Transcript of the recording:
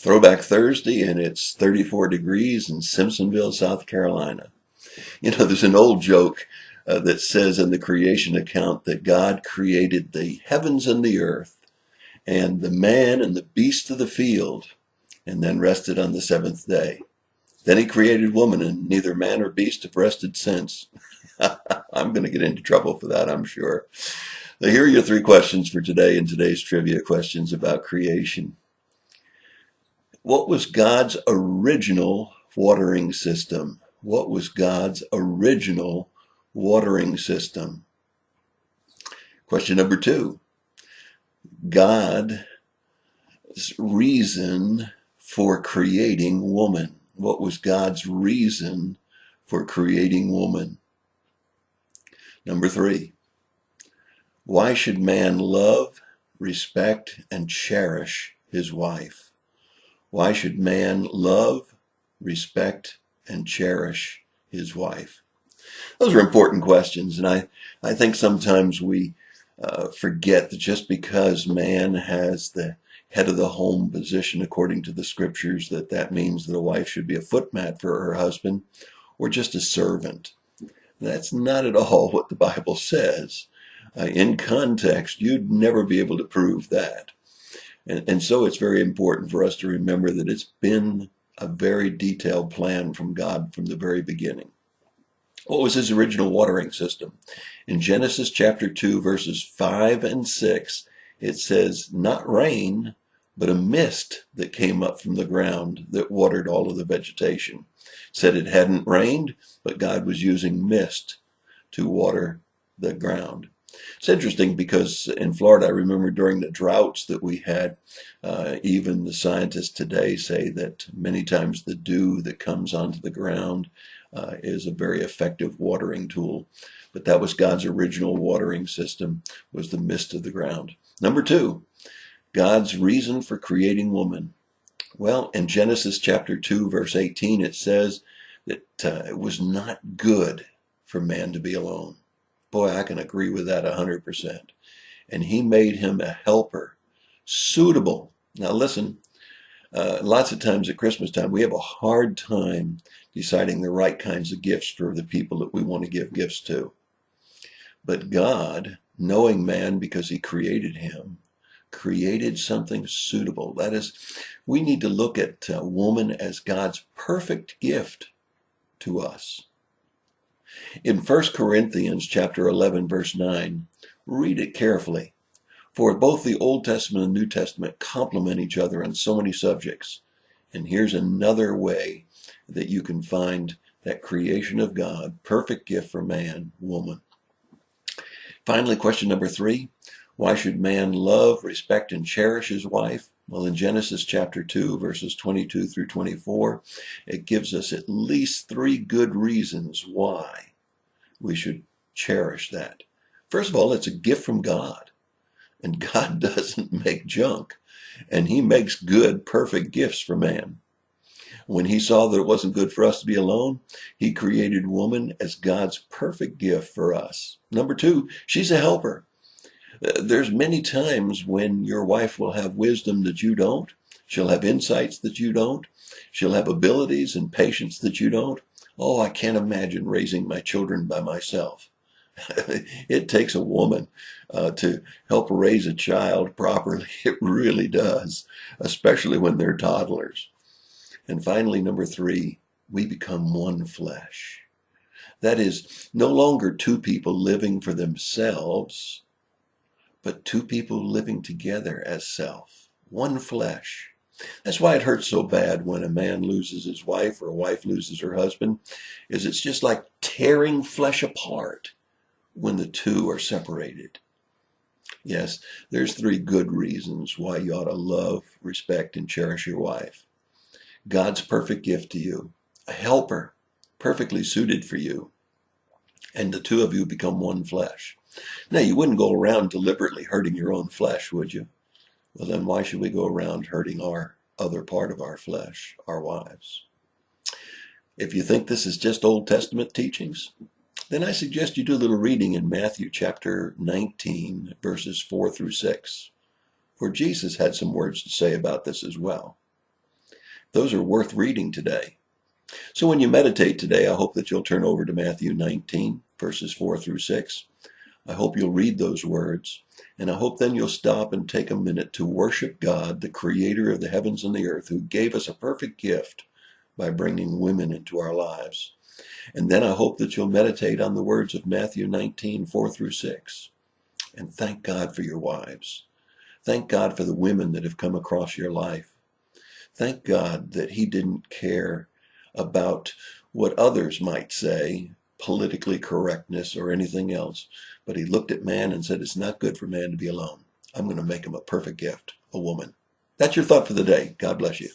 Throwback Thursday, and it's 34 degrees in Simpsonville, South Carolina. You know, there's an old joke that says in the creation account that God created the heavens and the earth and the man and the beast of the field, and then rested on the seventh day. Then he created woman, and neither man or beast have rested since. I'm going to get into trouble for that, I'm sure. So here are your three questions for today in today's trivia questions about creation. What was God's original watering system? What was God's original watering system? Question number two, God's reason for creating woman. What was God's reason for creating woman? Number three, why should man love, respect, and cherish his wife? Why should man love, respect, and cherish his wife? Those are important questions, and I think sometimes we forget that just because man has the head of the home position according to the scriptures, that means that a wife should be a footmat for her husband or just a servant. That's not at all what the Bible says. In context, you'd never be able to prove that. And so it's very important for us to remember that it's been a very detailed plan from God from the very beginning. What was his original watering system? In Genesis chapter 2, verses 5 and 6, it says, not rain, but a mist that came up from the ground that watered all of the vegetation. It said it hadn't rained, but God was using mist to water the ground. It's interesting because in Florida, I remember during the droughts that we had, even the scientists today say that many times the dew that comes onto the ground is a very effective watering tool. But that was God's original watering system, was the mist of the ground. Number two, God's reason for creating woman. Well, in Genesis chapter 2, verse 18, it says that it was not good for man to be alone. Boy, I can agree with that 100%. And he made him a helper, suitable. Now listen, lots of times at Christmas time, we have a hard time deciding the right kinds of gifts for the people that we want to give gifts to. But God, knowing man because he created him, created something suitable. That is, we need to look at woman as God's perfect gift to us. In 1 Corinthians chapter 11, verse 9, read it carefully. For both the Old Testament and New Testament complement each other on so many subjects. And here's another way that you can find that creation of God, perfect gift for man, woman. Finally, question number three, why should man love, respect, and cherish his wife? Well, in Genesis chapter 2, verses 22 through 24, it gives us at least three good reasons why we should cherish that. First of all, it's a gift from God, and God doesn't make junk, and he makes good, perfect gifts for man. When he saw that it wasn't good for us to be alone, he created woman as God's perfect gift for us. Number two, she's a helper. There's many times when your wife will have wisdom that you don't. She'll have insights that you don't. She'll have abilities and patience that you don't. Oh, I can't imagine raising my children by myself. It takes a woman to help raise a child properly. It really does, especially when they're toddlers. And finally, number three, we become one flesh. That is, no longer two people living for themselves, but two people living together as self, one flesh. That's why it hurts so bad when a man loses his wife or a wife loses her husband, is it's just like tearing flesh apart when the two are separated. Yes, there's three good reasons why you ought to love, respect, and cherish your wife. God's perfect gift to you, a helper perfectly suited for you, and the two of you become one flesh. Now, you wouldn't go around deliberately hurting your own flesh, would you? Well, then why should we go around hurting our other part of our flesh, our wives? If you think this is just Old Testament teachings, then I suggest you do a little reading in Matthew chapter 19, verses 4 through 6, for Jesus had some words to say about this as well. Those are worth reading today. So when you meditate today, I hope that you'll turn over to Matthew 19, verses 4 through 6. I hope you'll read those words, and I hope then you'll stop and take a minute to worship God, the creator of the heavens and the earth, who gave us a perfect gift by bringing women into our lives. And then I hope that you'll meditate on the words of Matthew 19, 4 through 6. And thank God for your wives. Thank God for the women that have come across your life. Thank God that he didn't care about what others might say, politically correctness or anything else. But he looked at man and said, it's not good for man to be alone. I'm going to make him a perfect gift, a woman. That's your thought for the day. God bless you.